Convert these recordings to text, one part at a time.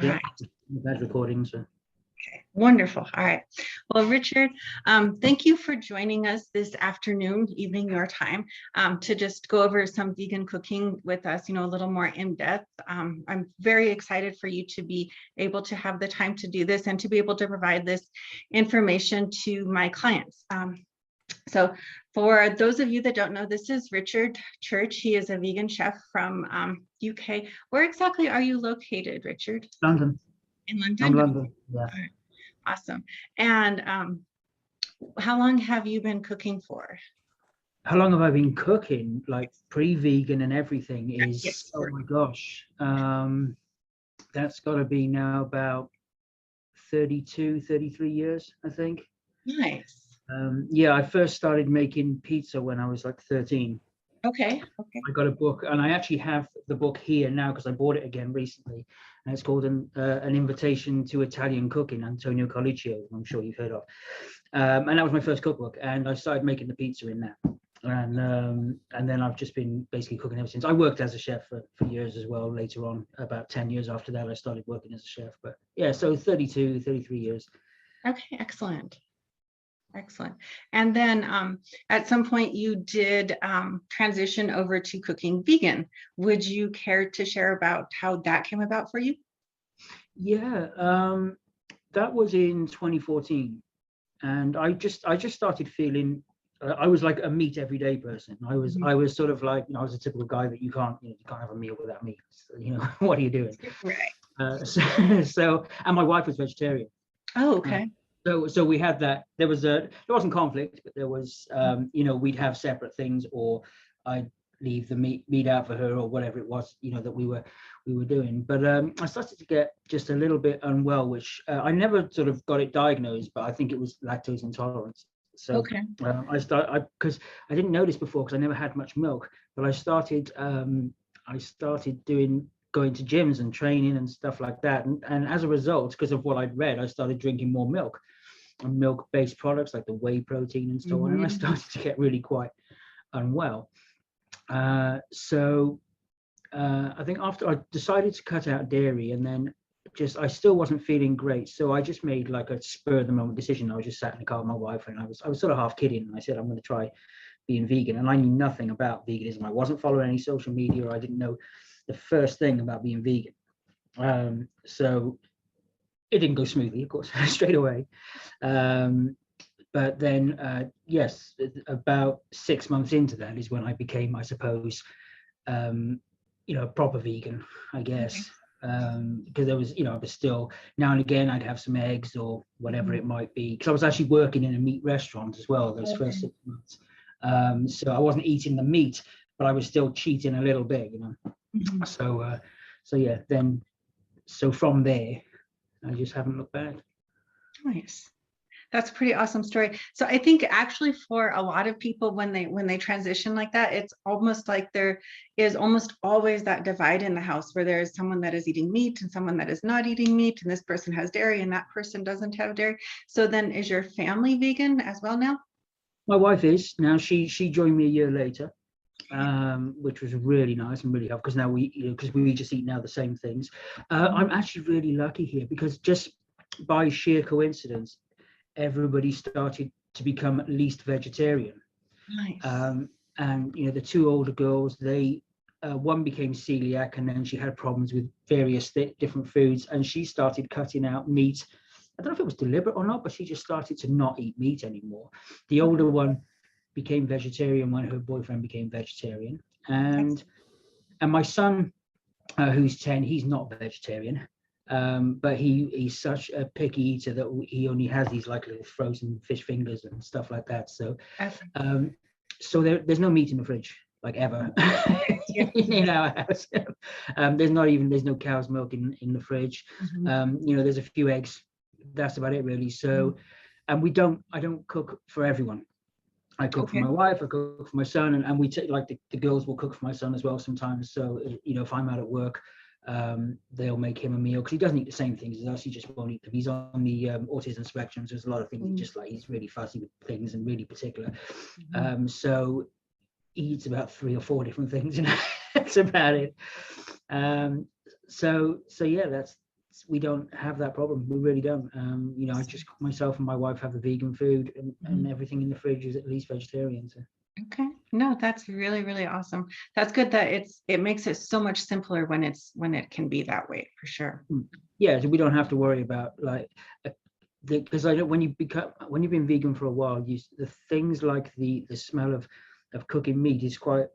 Yeah, Right. bad recording. So Okay, wonderful. All right. Well, Richard, thank you for joining us this afternoon, evening your time, to just go over some vegan cooking with us, a little more in depth. I'm very excited for you to be able to have the time to do this and to be able to provide this information to my clients. So for those of you that don't know, this is Richard Church. He is a vegan chef from UK. Where exactly are you located, Richard? London. In I'm London? London. Yeah. All right. Awesome. And how long have you been cooking for? How long have I been cooking? Like pre-vegan and everything is, Yes. oh my gosh. That's got to be now about 32, 33 years, I think. Nice. Yeah, I first started making pizza when I was like 13. Okay. I got a book, and I actually have the book here now because I bought it again recently, and it's called an Invitation to Italian Cooking, Antonio Colicchio, I'm sure you've heard of. And that was my first cookbook, and I started making the pizza in that. And then I've just been basically cooking ever since. I worked as a chef for years as well. Later on, about 10 years after that, I started working as a chef. But yeah, so 32, 33 years. Okay, excellent. Excellent. And then at some point you did transition over to cooking vegan. Would you care to share about how that came about for you? Yeah, that was in 2014, and I just started feeling I was like a meat everyday person. I was sort of like, I was a typical guy that you can't have a meal without meat. So, what are you doing? Right. So and my wife was vegetarian. Oh, okay. So we had that. There wasn't conflict, but there was we'd have separate things, or I'd leave the meat out for her, or whatever it was that we were doing. But I started to get just a little bit unwell, which I never sort of got it diagnosed, but I think it was lactose intolerance. So Okay. because I didn't notice before because I never had much milk, but I started going to gyms and training and stuff like that, and as a result, because of what I'd read, I started drinking more milk and milk-based products like the whey protein and so on, and I started to get really quite unwell. So I think after I decided to cut out dairy, and then I still wasn't feeling great, so I just made like a spur of the moment decision. I was just sat in the car with my wife, and I was sort of half kidding, and I said I'm going to try being vegan, and I knew nothing about veganism. I wasn't following any social media, or I didn't know the first thing about being vegan. So it didn't go smoothly, of course, straight away. But then, yes, about 6 months into that is when I became, I suppose, proper vegan, I guess. Because there was, I was still, now and again, I'd have some eggs or whatever it might be. Because I was actually working in a meat restaurant as well those first 6 months. So I wasn't eating the meat, but I was still cheating a little bit, So yeah, then, so from there, I just haven't looked back. Nice. That's a pretty awesome story. So I think actually for a lot of people, when they transition like that, it's almost like there is almost always that divide in the house where there is someone that is eating meat and someone that is not eating meat, and this person has dairy and that person doesn't have dairy. So then is your family vegan as well now? My wife is now. She joined me a year later, which was really nice and really helpful because now we just eat now the same things. I'm actually really lucky here because just by sheer coincidence, everybody started to become at least vegetarian. Nice. And the two older girls, one became celiac, and then she had problems with various different foods, and she started cutting out meat. I don't know if it was deliberate or not, but she just started to not eat meat anymore. The older one became vegetarian when her boyfriend became vegetarian, and my son, who's 10, he's not vegetarian. But he's such a picky eater that he only has these like little frozen fish fingers and stuff like that. So so there's no meat in the fridge, like ever. In our house. There's no cow's milk in the fridge. There's a few eggs. That's about it really. So and I don't cook for everyone. I cook for my wife, I cook for my son, and we take like the girls will cook for my son as well sometimes. So if I'm out at work, they'll make him a meal because he doesn't eat the same things as us. He just won't eat them. He's on the autism spectrum, so there's a lot of things he's really fussy with things and really particular. So he eats about 3 or 4 different things, and that's about it. So yeah, we don't have that problem. We really don't. You know, I just, myself and my wife have the vegan food, and everything in the fridge is at least vegetarian. So. Okay. No, that's really, really awesome. That's good that it makes it so much simpler when it can be that way, for sure. Yeah, so we don't have to worry about like, because I know when you've been vegan for a while, the things like the smell of cooking meat is quite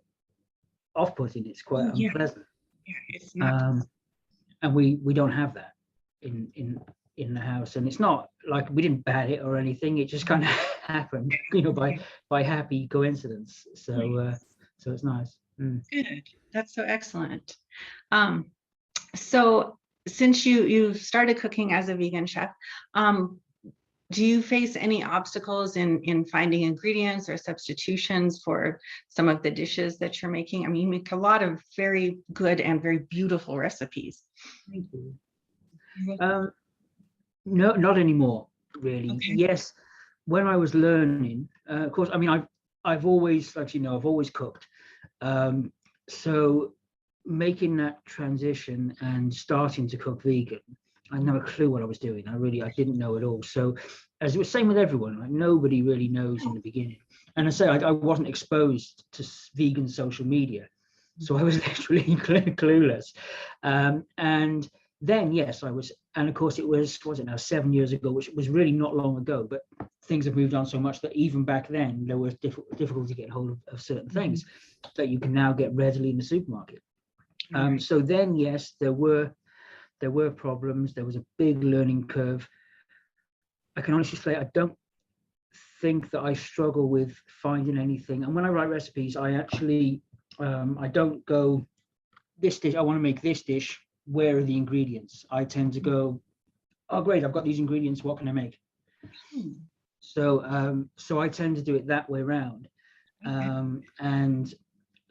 off-putting. It's quite unpleasant. Yeah, it's not. And we don't have that in the house, and it's not like we didn't bat it or anything. It just kind of happened, you know, by happy coincidence. So so it's nice. Good. That's so excellent. So since you started cooking as a vegan chef, do you face any obstacles in finding ingredients or substitutions for some of the dishes that you're making? I mean, you make a lot of very good and very beautiful recipes. Thank you. No, not anymore, really. Okay. Yes, when I was learning, of course, I mean, I've always, like, you know, I've always cooked. So making that transition and starting to cook vegan, I had no clue what I was doing. I didn't know at all. So as it was same with everyone, like nobody really knows in the beginning. And I say I wasn't exposed to vegan social media, so I was literally clueless. And then yes, I was, and of course it was it now 7 years ago, which was really not long ago. But things have moved on so much that even back then there was difficulty getting hold of certain things that you can now get readily in the supermarket. So then yes, there were problems. There was a big learning curve. I can honestly say I don't think that I struggle with finding anything. And when I write recipes, I actually I don't go, this dish, I want to make this dish, where are the ingredients? I tend to go, oh great, I've got these ingredients, what can I make? So so I tend to do it that way around. And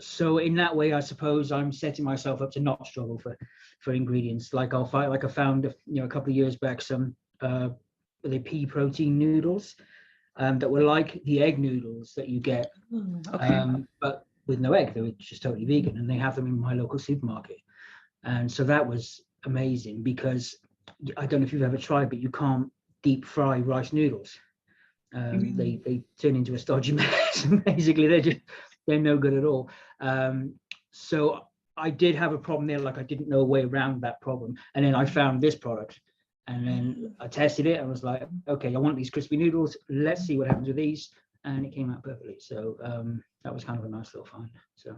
so in that way, I suppose I'm setting myself up to not struggle for ingredients. Like I found, you know, a couple of years back, some the pea protein noodles that were like the egg noodles that you get, but with no egg. They were just totally vegan, and they have them in my local supermarket. And so that was amazing, because I don't know if you've ever tried, but you can't deep fry rice noodles. They turn into a stodgy mess. Basically, they're no good at all. So I did have a problem there. Like I didn't know a way around that problem, and then I found this product, and then I tested it. I was like, okay, I want these crispy noodles. Let's see what happens with these, and it came out perfectly. So that was kind of a nice little find. So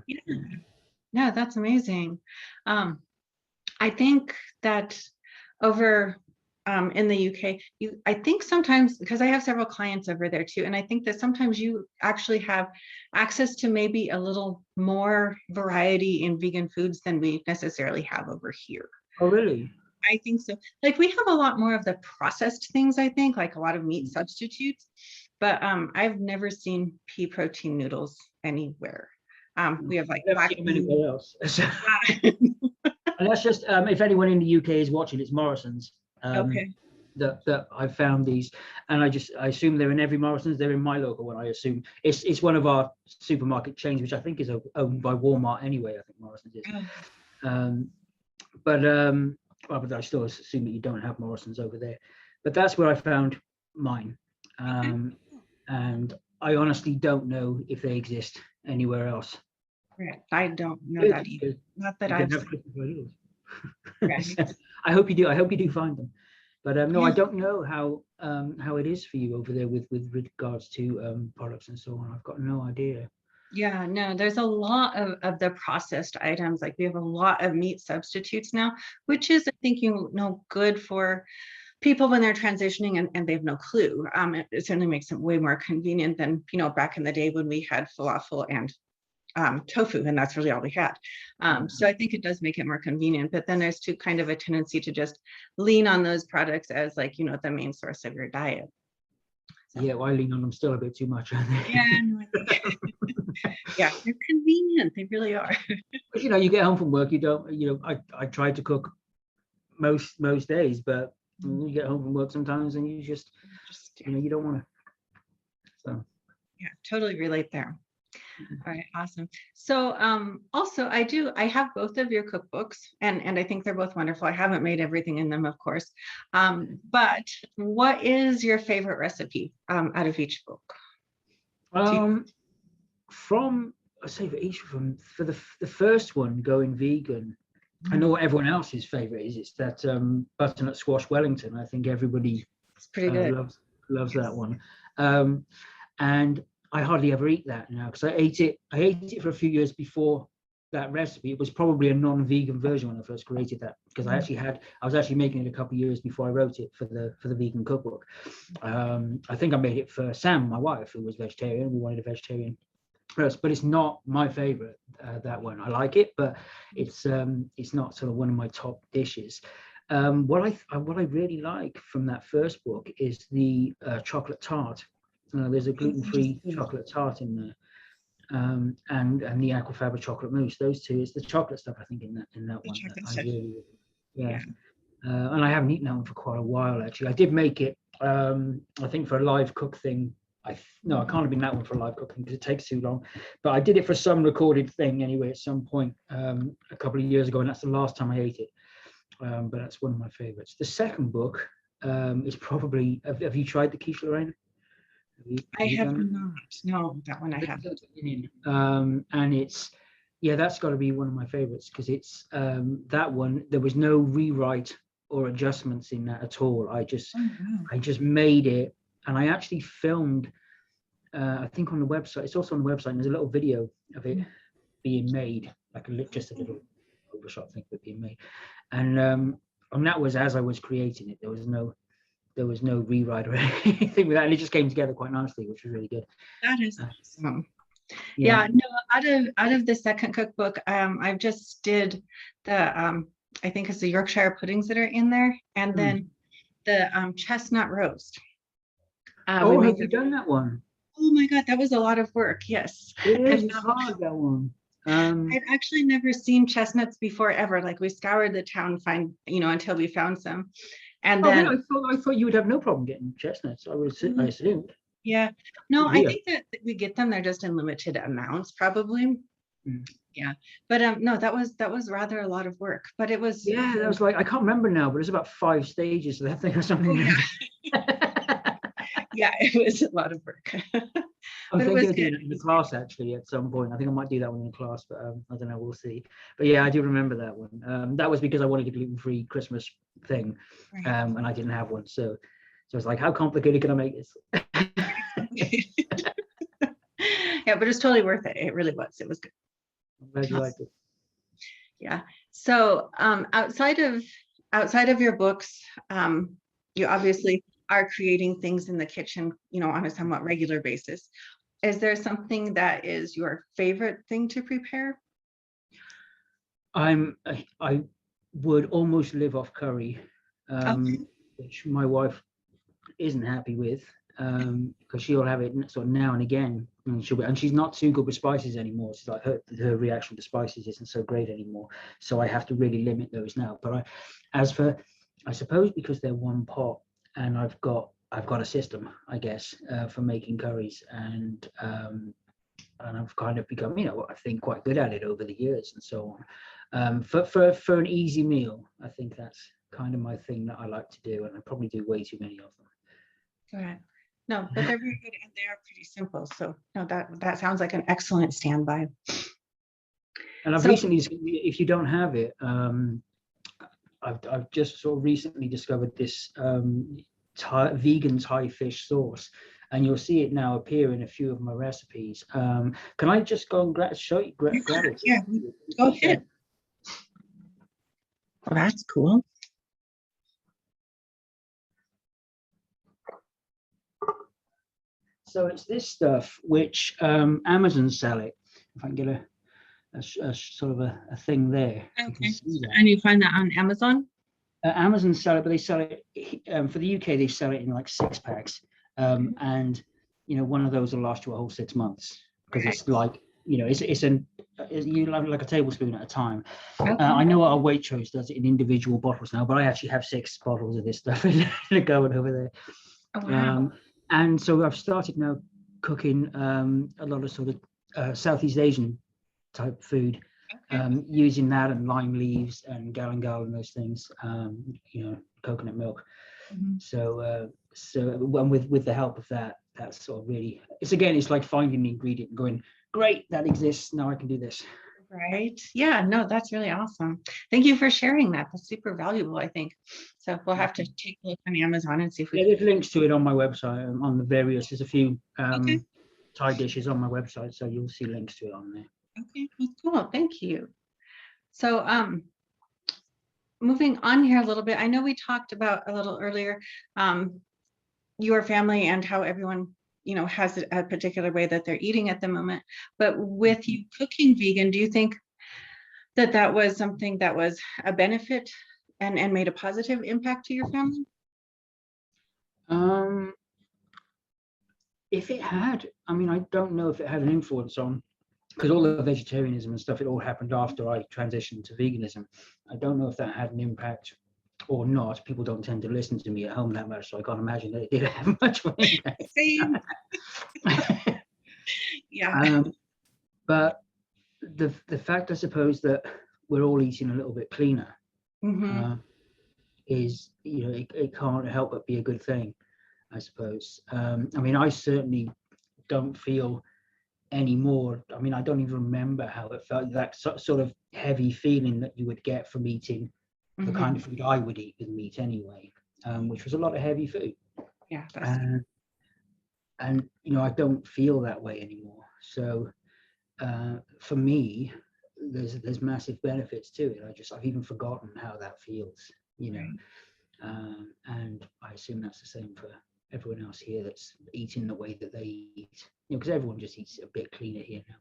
yeah, that's amazing. I think that over in the UK, I think sometimes, because I have several clients over there too, and I think that sometimes you actually have access to maybe a little more variety in vegan foods than we necessarily have over here. Oh, really? I think so. Like we have a lot more of the processed things, I think, like a lot of meat substitutes, but I've never seen pea protein noodles anywhere. We have like black anywhere else. And that's just if anyone in the UK is watching, it's Morrison's. Okay. That I found these, and I assume they're in every Morrison's. They're in my local one. I assume it's one of our supermarket chains, which I think is owned by Walmart anyway. I think Morrison's is. But I still assume that you don't have Morrison's over there. But that's where I found mine, and I honestly don't know if they exist anywhere else. Right. I don't know that either. Not that I've seen. Right. I hope you do. I hope you do find them. But no, I don't know how it is for you over there with regards to products and so on. I've got no idea. Yeah, no, there's a lot of the processed items. Like we have a lot of meat substitutes now, which is, I think, good for people when they're transitioning and they have no clue. It certainly makes it way more convenient than, back in the day when we had falafel and tofu, and that's really all we had. So I think it does make it more convenient, but then there's kind of a tendency to just lean on those products as like, the main source of your diet. So. Yeah, well, I lean on them still a bit too much. Yeah, no, yeah, they're convenient. They really are. But, you get home from work, you don't, I try to cook most days, but you get home from work sometimes and you just you don't want to. So. Yeah, totally relate there. All right, awesome. So also I have both of your cookbooks and I think they're both wonderful. I haven't made everything in them, of course. But what is your favorite recipe out of each book? Um, from I say for each of them, for the first one, going vegan, I know what everyone else's favorite is. It's that butternut squash Wellington. I think everybody It's pretty good. loves that one. And I hardly ever eat that now because I ate it for a few years before that recipe. It was probably a non-vegan version when I first created that, because I was actually making it a couple of years before I wrote it for the vegan cookbook. I think I made it for Sam, my wife, who was vegetarian. We wanted a vegetarian roast, but it's not my favorite, that one. I like it, but it's not sort of one of my top dishes. What I really like from that first book is the chocolate tart. There's a gluten-free chocolate tart in there, and the aquafaba chocolate mousse. Those two is the chocolate stuff, I think, in that one. That I really, yeah. And I haven't eaten that one for quite a while, actually. I did make it, I think, for a live cook thing. No, I can't have been that one for a live cooking because it takes too long. But I did it for some recorded thing anyway at some point a couple of years ago, and that's the last time I ate it. But that's one of my favorites. The second book is probably. Have you tried the quiche Lorraine? I have not. No, that one I haven't. And it's, that's got to be one of my favorites because it's that one. There was no rewrite or adjustments in that at all. I just made it, and I actually filmed. I think on the website. It's also on the website. And there's a little video of it being made, like just a little overshot thing of it being made, and that was as I was creating it. There was no rewrite or anything with that, and it just came together quite nicely, which was really good. That is awesome. Yeah, no, out of the second cookbook, I've just did the I think it's the Yorkshire puddings that are in there, and then the chestnut roast. Have you done that one? Oh my God, that was a lot of work. Yes, it is. It's hard, that one. I'd actually never seen chestnuts before ever. Like, we scoured the town, until we found some. And then I thought you would have no problem getting chestnuts. I assumed. Yeah. No, I think that we get them. They're just in limited amounts, probably. Yeah. But no, that was rather a lot. Of work. But it was. Yeah, that was like, I can't remember now, but it's about 5 stages of that thing or something. Yeah, it was a lot of work. I'm thinking of doing it in the class actually at some point. I think I might do that one in the class, but I don't know. We'll see. But yeah, I do remember that one. That was because I wanted a gluten-free Christmas thing, and I didn't have one. So it's like, how complicated can I make this? Yeah, but it's totally worth it. It really was. It was good. I'm glad you liked it. Yeah. So outside of your books, you obviously are creating things in the kitchen, on a somewhat regular basis. Is there something that is your favorite thing to prepare? I would almost live off curry, which my wife isn't happy with, because she'll have it sort of now and again, and she's not too good with spices anymore. She's like, her reaction to spices isn't so great anymore, so I have to really limit those now. But I suppose because they're one pot, and I've got a system, I guess, for making curries, and I've kind of become, I think, quite good at it over the years and so on. For an easy meal, I think that's kind of my thing that I like to do, and I probably do way too many of them. Correct. No, but they're very good, and they are pretty simple. So no, that sounds like an excellent standby. And I've recently, if you don't have it, I've just sort of recently discovered this vegan Thai fish sauce, and you'll see it now appear in a few of my recipes. Can I just go and grab it? Yeah, go ahead. Well, that's cool. So it's this stuff which Amazon sell it. If I can get a sort of a thing there. Okay. And you find that on Amazon? Amazon sell it, but they sell it for the UK. They sell it in like 6-packs, and one of those will last you a whole 6 months, because it's like you have like a tablespoon at a time. Okay. I know our Waitrose does it in individual bottles now, but I actually have 6 bottles of this stuff going over there. Oh, wow. And so I've started now cooking a lot of sort of Southeast Asian type food, using that and lime leaves and galangal and those things, coconut milk. So with the help of that, that's sort of really, it's like finding the ingredient and going, great, that exists, now I can do this. Right. Yeah, no, that's really awesome. Thank you for sharing that. That's super valuable, I think. So we'll have to take a look on Amazon and see if we there's links to it on my website, on the various, there's a few Okay. Thai dishes on my website, so you'll see links to it on there. Okay, well, cool. Thank you. So moving on here a little bit, I know we talked about a little earlier your family and how everyone has a particular way that they're eating at the moment, but with you cooking vegan, do you think that was something that was a benefit and made a positive impact to your family? If it had, I don't know if it had an influence on, because all the vegetarianism and stuff, it all happened after I transitioned to veganism. I don't know if that had an impact or not. People don't tend to listen to me at home that much, so I can't imagine that it did have much of an impact. Same. Yeah. But the fact, I suppose, that we're all eating a little bit cleaner is, it can't help but be a good thing, I suppose. I certainly don't feel anymore. I don't even remember how it felt, that sort of heavy feeling that you would get from eating the kind of food I would eat with meat anyway, which was a lot of heavy food. Yeah. And I don't feel that way anymore. So for me, there's massive benefits to it. I've even forgotten how that feels, and I assume that's the same for everyone else here that's eating the way that they eat, because everyone just eats a bit cleaner here now,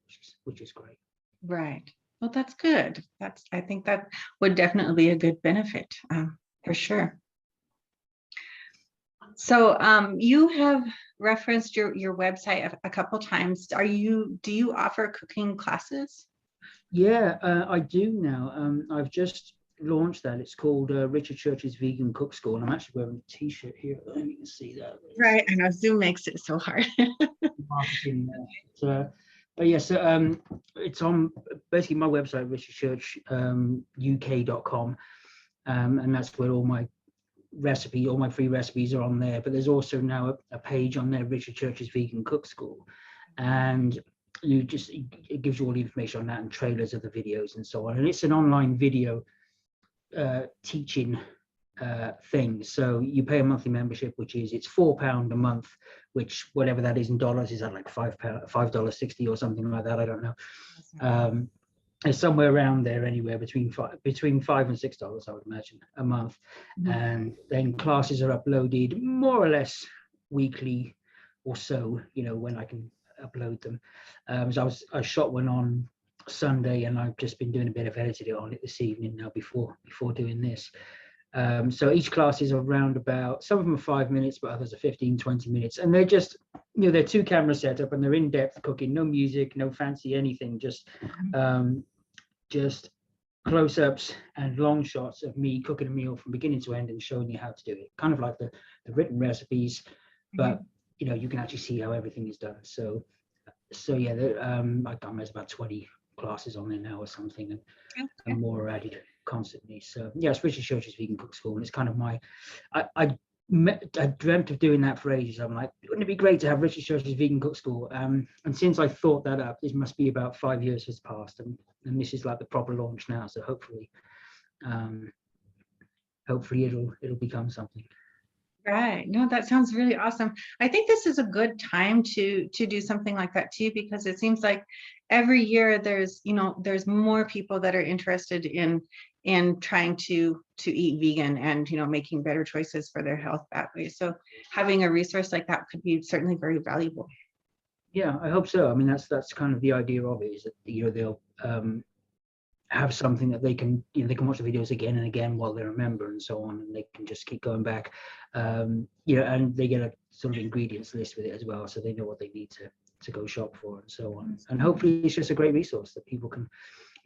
which is great. Right. Well, that's good. I think that would definitely be a good benefit, for sure. So you have referenced your website a couple times. Do you offer cooking classes? Yeah, I do now. I've just launched that. It's called Richard Church's Vegan Cook School, and I'm actually wearing a t-shirt here. You can see that. Right. I know Zoom makes it so hard. Marketing there. But yeah, so it's on basically my website, richardchurchuk.com, and that's where all my free recipes are on there. But there's also now a page on there, Richard Church's Vegan Cook School, and it gives you all the information on that and trailers of the videos and so on. And it's an online video teaching thing. So you pay a monthly membership, it's £4 a month, which whatever that is in dollars, is that like $5.60 or something like that? I don't know. It's somewhere around there, anywhere between $5 and $6, I would imagine, a month. And then classes are uploaded more or less weekly or so, when I can upload them. So I shot one on Sunday, and I've just been doing a bit of editing on it this evening now before doing this. So each class is around about, some of them are 5 minutes, but others are 15-20 minutes, and they're just they're 2 camera setup, and they're in-depth cooking, no music, no fancy anything, just close-ups and long shots of me cooking a meal from beginning to end and showing you how to do it, kind of like the written recipes, but you can actually see how everything is done. So yeah, there's about 20 classes on there now or something, and more are added constantly. So yeah, it's Richard Church's Vegan Cook School, and it's kind of I dreamt of doing that for ages. I'm like, wouldn't it be great to have Richard Church's Vegan Cook School? And since I thought that up, this must be about 5 years has passed, and this is like the proper launch now. So hopefully it'll become something. Right. No, that sounds really awesome. I think this is a good time to do something like that too, because it seems like every year there's more people that are interested in trying to eat vegan and making better choices for their health that way. So having a resource like that could be certainly very valuable. Yeah, I hope so. That's kind of the idea of it, is that they'll have something that they can watch the videos again and again while they're a member and so on, and they can just keep going back, and they get a sort of ingredients list with it as well, so they know what they need to go shop for and so on. And hopefully it's just a great resource that people can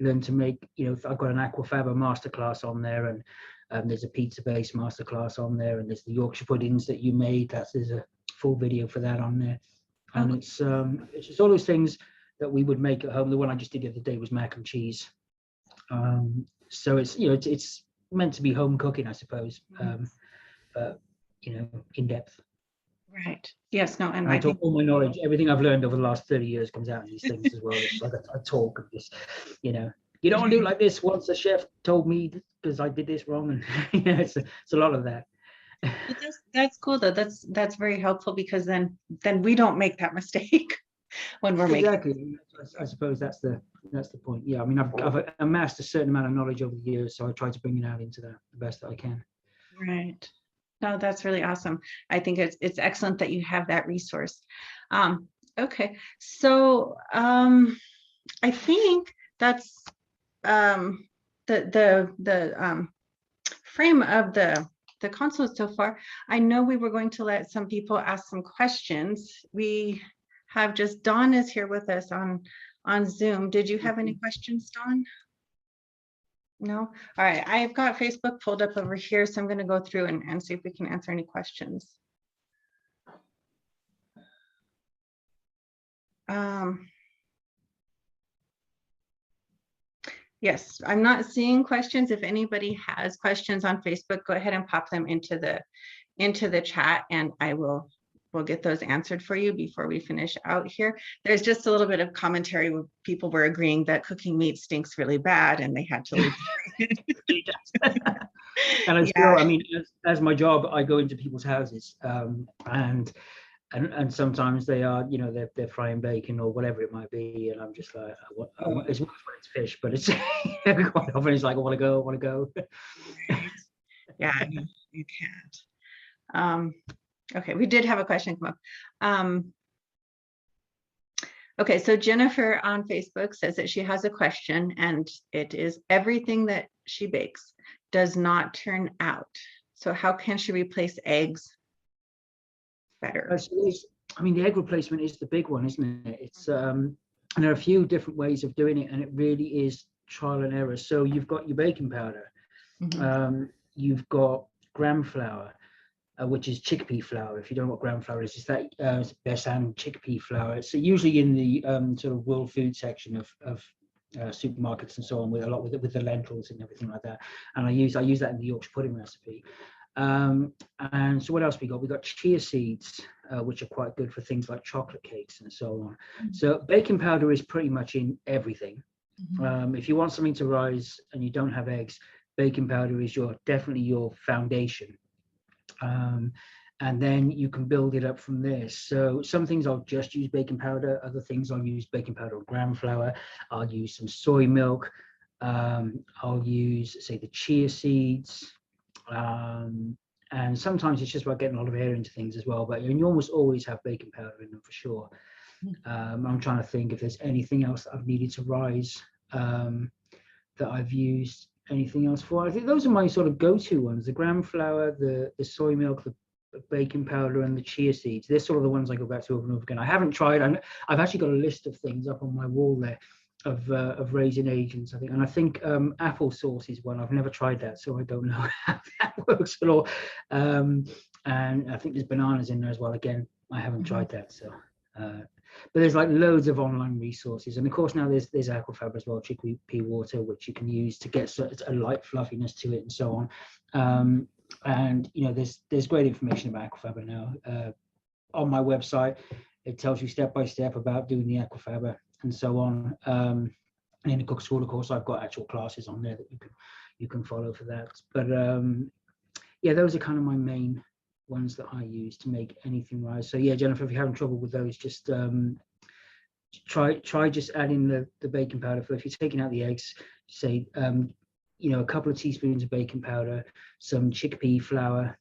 learn to make. I've got an aquafaba masterclass on there, and there's a pizza-based masterclass on there, and there's the Yorkshire puddings that you made. There's a full video for that on there, and it's just all those things that we would make at home. The one I just did the other day was mac and cheese. So it's, it's meant to be home cooking, I suppose, but in depth. Right. Yes. No. And I I talk think all my knowledge, everything I've learned over the last 30 years comes out in these things as well. It's like I talk of this, you don't want to do it like this. Once a chef told me because I did this wrong, and it's a lot of that. but that's cool though. That's very helpful, because then we don't make that mistake when we're making. Exactly. I suppose that's the point. Yeah. I mean, I've amassed a certain amount of knowledge over the years, so I try to bring it out into that the best that I can. Right. No, that's really awesome. I think it's excellent that you have that resource. Okay. So I think that's the frame of the console so far. I know we were going to let some people ask some questions. We have just Dawn is here with us on Zoom. Did you have any questions, Dawn? No? All right. I've got Facebook pulled up over here, so I'm going to go through and see if we can answer any questions. Yes, I'm not seeing questions. If anybody has questions on Facebook, go ahead and pop them into the chat, and we'll get those answered for you before we finish out here. There's just a little bit of commentary where people were agreeing that cooking meat stinks really bad and they had to leave. And I still, I mean, as my job, I go into people's houses, and sometimes they are, they're frying bacon or whatever it might be, and I'm just like, it's fish, but it's quite often it's like, I want to go. Right. Yeah, you can't. Okay, we did have a question come up. Okay, so Jennifer on Facebook says that she has a question, and it is, everything that she bakes does not turn out. So how can she replace eggs better? I mean, the egg replacement is the big one, isn't it? It's and there are a few different ways of doing it, and it really is trial and error. So you've got your baking powder, you've got gram flour, which is chickpea flour. If you don't know what gram flour is, it's that Besan chickpea flour. It's usually in the sort of world food section of supermarkets and so on, with a lot with the lentils and everything like that. And I use that in the Yorkshire pudding recipe. And so what else we got? We got chia seeds, which are quite good for things like chocolate cakes and so on. So baking powder is pretty much in everything. If you want something to rise and you don't have eggs, baking powder is definitely your foundation. And then you can build it up from there. So some things I'll just use baking powder, other things I'll use baking powder or gram flour, I'll use some soy milk, I'll use, say, the chia seeds, and sometimes it's just about getting a lot of air into things as well, but you almost always have baking powder in them for sure. I'm trying to think if there's anything else that I've needed to rise that I've used anything else for. I think those are my sort of go-to ones: the gram flour, the soy milk, the baking powder, and the chia seeds. They're sort of the ones I go back to over and over again. I haven't tried, I've actually got a list of things up on my wall there of raisin agents, I think, and I think applesauce is one. I've never tried that, so I don't know how that works at all. And I think there's bananas in there as well. Again, I haven't tried that, so but there's like loads of online resources, and of course now there's aquafaba as well, chickpea water, which you can use to get a light fluffiness to it and so on. And there's great information about aquafaba now on my website. It tells you step by step about doing the aquafaba and so on. And in the cook school, of course, I've got actual classes on there that you can follow for that. But yeah, those are kind of my main ones that I use to make anything rise. So yeah, Jennifer, if you're having trouble with those, just try just adding the baking powder. If you're taking out the eggs, say a couple of teaspoons of baking powder, some chickpea flour,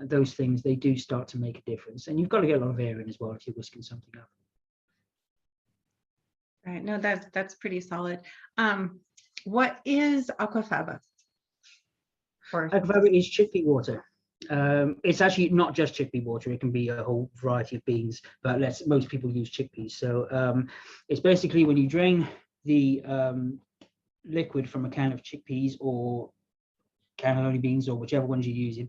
those things, they do start to make a difference. And you've got to get a lot of air in as well if you're whisking something up. Right. No, that's pretty solid. What is aquafaba? Aquafaba is chickpea water. It's actually not just chickpea water. It can be a whole variety of beans, but most people use chickpeas. So it's basically when you drain the liquid from a can of chickpeas or cannelloni beans or whichever ones you're using,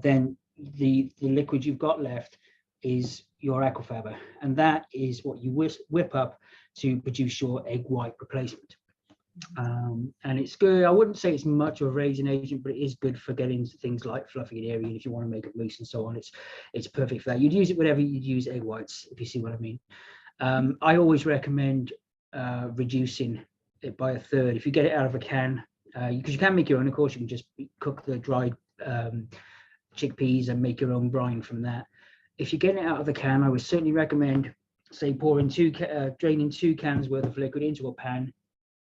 then the liquid you've got left, is your aquafaba, and that is what you whip up to produce your egg white replacement. And it's good. I wouldn't say it's much of a raising agent, but it is good for getting into things like fluffy and airy. And if you want to make it mousse and so on, it's perfect for that. You'd use it whenever you'd use egg whites, if you see what I mean. I always recommend reducing it by a third. If you get it out of a can, because you can make your own, of course, you can just cook the dried chickpeas and make your own brine from that. If you're getting it out of the can, I would certainly recommend, say, draining 2 cans worth of liquid into a pan,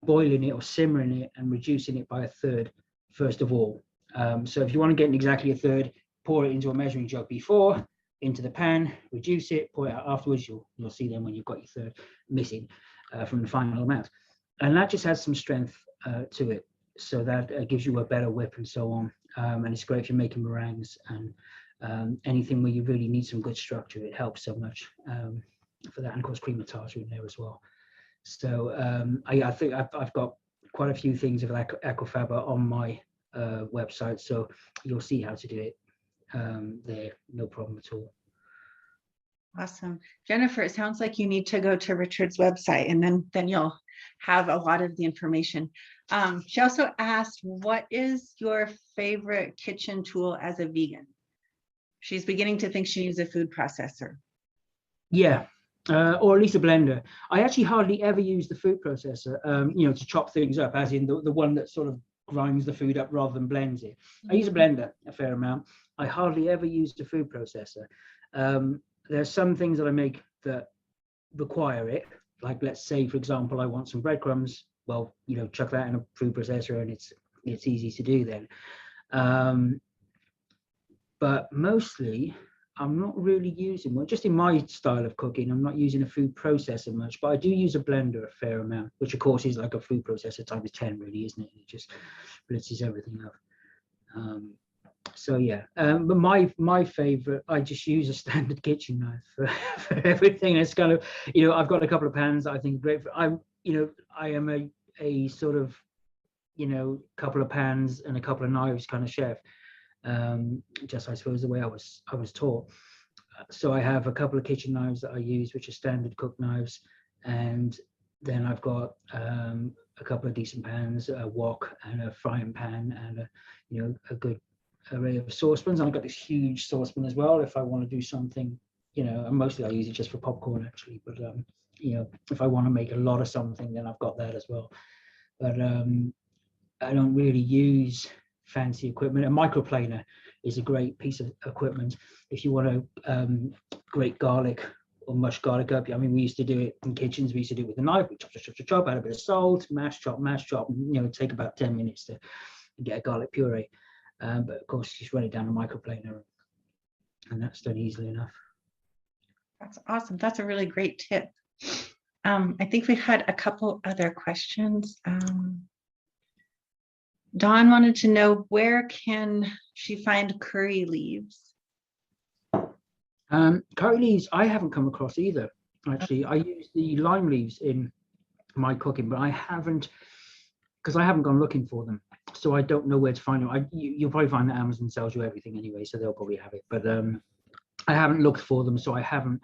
boiling it or simmering it and reducing it by a third first of all. So if you want to get exactly a third, pour it into a measuring jug before, into the pan, reduce it, pour it out afterwards. You'll see then when you've got your third missing from the final amount. And that just adds some strength to it. So that gives you a better whip and so on. And it's great if you're making meringues and anything where you really need some good structure. It helps so much for that. And of course, cream of tartar in there as well. So I think I've got quite a few things of aquafaba on my website, so you'll see how to do it there, no problem at all. Awesome. Jennifer, it sounds like you need to go to Richard's website, and then you'll have a lot of the information. She also asked, what is your favorite kitchen tool as a vegan? She's beginning to think she needs a food processor. Yeah. Or at least a blender. I actually hardly ever use the food processor, to chop things up, as in the one that sort of grinds the food up rather than blends it. I use a blender a fair amount. I hardly ever use the food processor. There's some things that I make that require it. Like, let's say, for example, I want some breadcrumbs. Well, chuck that in a food processor and it's easy to do then. But mostly, I'm not really using one. Just in my style of cooking, I'm not using a food processor much, but I do use a blender a fair amount, which of course is like a food processor times 10, really, isn't it? It just blitzes everything up. So yeah, but my favorite, I just use a standard kitchen knife for everything. It's kind of, I've got a couple of pans that I think are great for. I am a sort of, couple of pans and a couple of knives kind of chef. Just I suppose the way I was taught. So I have a couple of kitchen knives that I use, which are standard cook knives, and then I've got a couple of decent pans, a wok and a frying pan, and a good array of saucepans. And I've got this huge saucepan as well if I want to do something, and mostly I use it just for popcorn actually, but if I want to make a lot of something, then I've got that as well. But I don't really use fancy equipment. A microplaner is a great piece of equipment if you want to grate garlic or mush garlic up. I mean, we used to do it in kitchens. We used to do it with a knife. We chop, add a bit of salt, mash, chop. Take about 10 minutes to get a garlic puree. But of course, just run it down a microplaner, and that's done easily enough. That's awesome. That's a really great tip. I think we had a couple other questions. Dawn wanted to know, where can she find curry leaves? Curry leaves, I haven't come across either. Actually, I use the lime leaves in my cooking, but I haven't gone looking for them. So I don't know where to find them. You'll probably find that Amazon sells you everything anyway, so they'll probably have it. But I haven't looked for them, so I haven't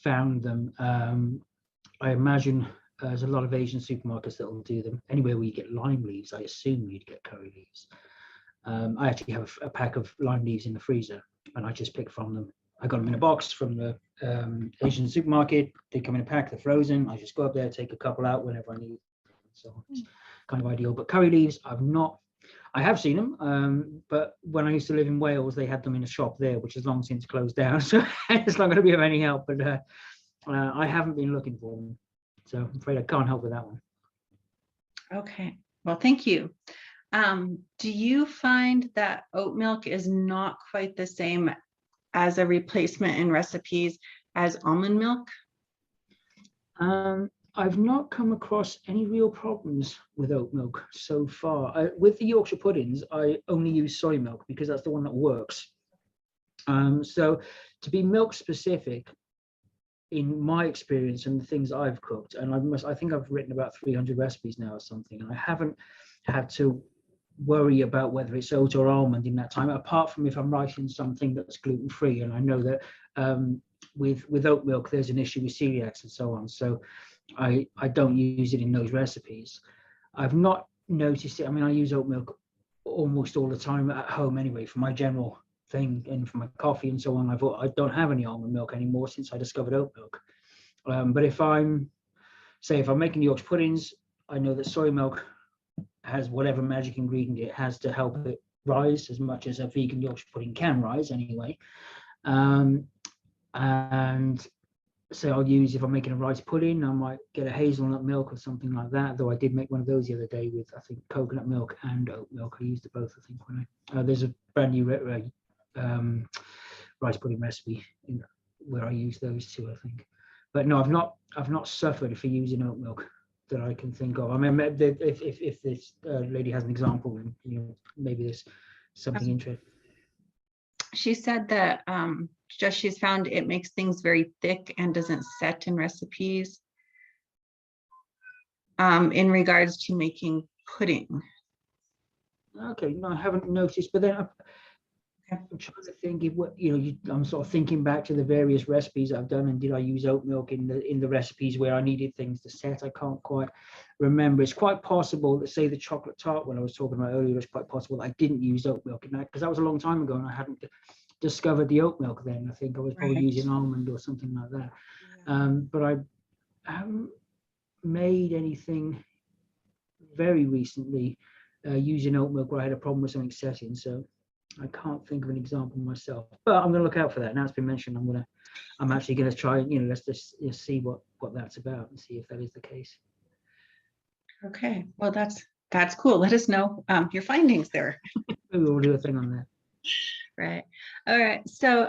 found them. I imagine there's a lot of Asian supermarkets that will do them. Anywhere where you get lime leaves, I assume you'd get curry leaves. I actually have a pack of lime leaves in the freezer, and I just pick from them. I got them in a box from the Asian supermarket. They come in a pack, they're frozen. I just go up there, take a couple out whenever I need. So it's kind of ideal. But curry leaves, I have seen them, but when I used to live in Wales, they had them in a shop there, which has long since closed down. So it's not going to be of any help. But I haven't been looking for them. So I'm afraid I can't help with that one. Okay, well, thank you. Do you find that oat milk is not quite the same as a replacement in recipes as almond milk? I've not come across any real problems with oat milk so far. With the Yorkshire puddings, I only use soy milk because that's the one that works. So to be milk specific, in my experience and the things I've cooked, and I think I've written about 300 recipes now or something, and I haven't had to worry about whether it's oat or almond in that time, apart from if I'm writing something that's gluten-free, and I know that with oat milk, there's an issue with celiacs and so on. So I don't use it in those recipes. I've not noticed it. I mean, I use oat milk almost all the time at home anyway for my general thing and for my coffee and so on. I don't have any almond milk anymore since I discovered oat milk. But if I'm making Yorkshire puddings, I know that soy milk has whatever magic ingredient it has to help it rise as much as a vegan Yorkshire pudding can rise anyway. And so I'll use, if I'm making a rice pudding, I might get a hazelnut milk or something like that. Though I did make one of those the other day with, I think, coconut milk and oat milk. I used it both, I think, when there's a brand new rice pudding recipe where I use those two, I think. But no, I've not suffered for using oat milk that I can think of. I mean, if this lady has an example, then maybe there's something interesting. She said that just she's found it makes things very thick and doesn't set in recipes in regards to making pudding. Okay, no, I haven't noticed, but then I'm trying to think if I'm sort of thinking back to the various recipes I've done, and did I use oat milk in the recipes where I needed things to set? I can't quite remember. It's quite possible that, say, the chocolate tart one I was talking about earlier, it's quite possible that I didn't use oat milk in that, because that was a long time ago and I hadn't discovered the oat milk then. I think I was probably using almond or something like that. Yeah. But I haven't made anything very recently using oat milk where I had a problem with something setting, so I can't think of an example myself, but I'm going to look out for that. Now it's been mentioned, I'm actually going to try, let's just see what that's about and see if that is the case. Okay, well, that's cool. Let us know your findings there. Maybe we'll do a thing on that. Right. All right. So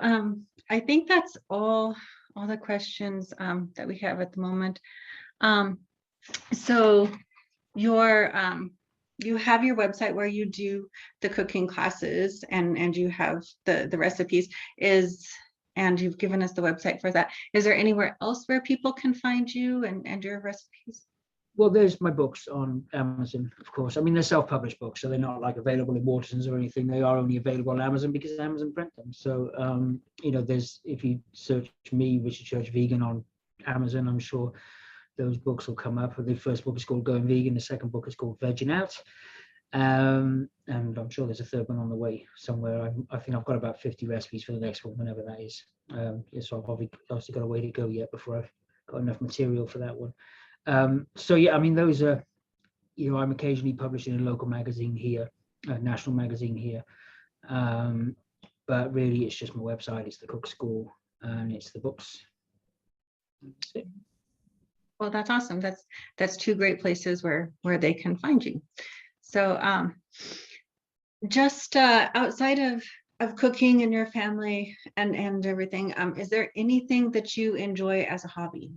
I think that's all the questions that we have at the moment. So you have your website where you do the cooking classes and you have the recipes and you've given us the website for that. Is there anywhere else where people can find you and your recipes? Well, there's my books on Amazon, of course. I mean, they're self-published books, so they're not like available in Waterson's or anything. They are only available on Amazon because Amazon print them. So, there's, if you search me, Richard Church Vegan, on Amazon, I'm sure those books will come up. The first book is called Going Vegan. The second book is called Vegging Out. And I'm sure there's a third one on the way somewhere. I think I've got about 50 recipes for the next one, whenever that is. So I've obviously got a way to go yet before I've got enough material for that one. So yeah, I mean, those are, I'm occasionally publishing in a local magazine here, a national magazine here. But really it's just my website, it's the Cook School, and it's the books. That's it. Well, that's awesome. That's two great places where they can find you. So just outside of cooking and your family and everything, is there anything that you enjoy as a hobby?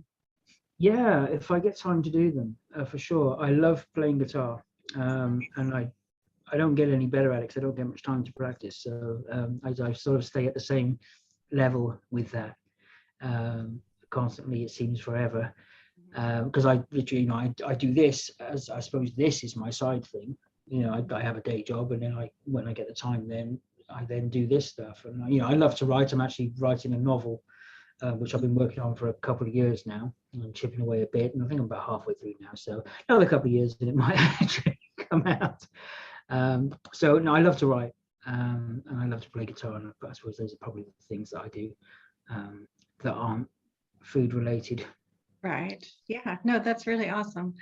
Yeah, if I get time to do them, for sure. I love playing guitar, and I don't get any better at it because I don't get much time to practice. So I sort of stay at the same level with that. Constantly, it seems forever. Because I literally, I do this as, I suppose this is my side thing. I have a day job, and then when I get the time, then I then do this stuff. And I love to write. I'm actually writing a novel, which I've been working on for a couple of years now. I'm chipping away a bit, and I think I'm about halfway through now. So another couple of years, and it might actually come out. So no, I love to write, and I love to play guitar. And I suppose those are probably the things that I do that aren't food related. Right. Yeah. No, that's really awesome.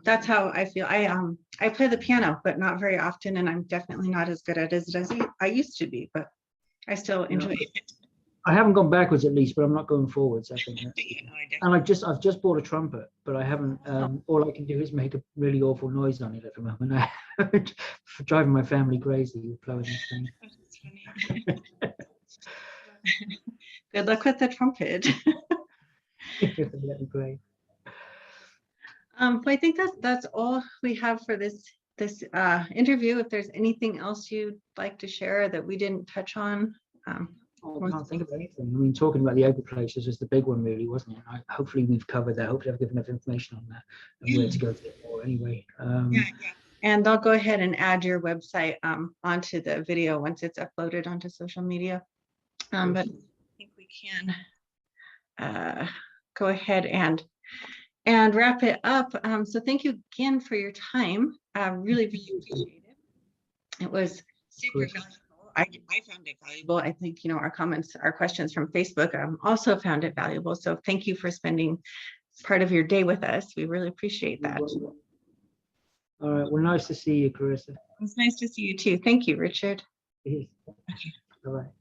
That's how I feel. I play the piano, but not very often, and I'm definitely not as good at it as I used to be. But I still enjoy it. I haven't gone backwards, at least, but I'm not going forwards. I think. And I've just bought a trumpet, but I haven't. All I can do is make a really awful noise on it at the moment. For driving my family crazy with blowing this thing. Good luck with the trumpet. That'd be great. I think that's all we have for this interview. If there's anything else you'd like to share that we didn't touch on. I can't think of anything. I mean, talking about the open places was the big one, really, wasn't it? Hopefully we've covered that. Hopefully I've given enough information on that and where to go to get more anyway. Yeah. And I'll go ahead and add your website onto the video once it's uploaded onto social media. But I think we can go ahead and wrap it up. So thank you again for your time. Really appreciate it. It was super valuable. I found it valuable. I think, you know, our comments, our questions from Facebook also found it valuable. So thank you for spending part of your day with us. We really appreciate that. All right. Well, nice to see you, Clarissa. It's nice to see you too. Thank you, Richard. Okay. All right.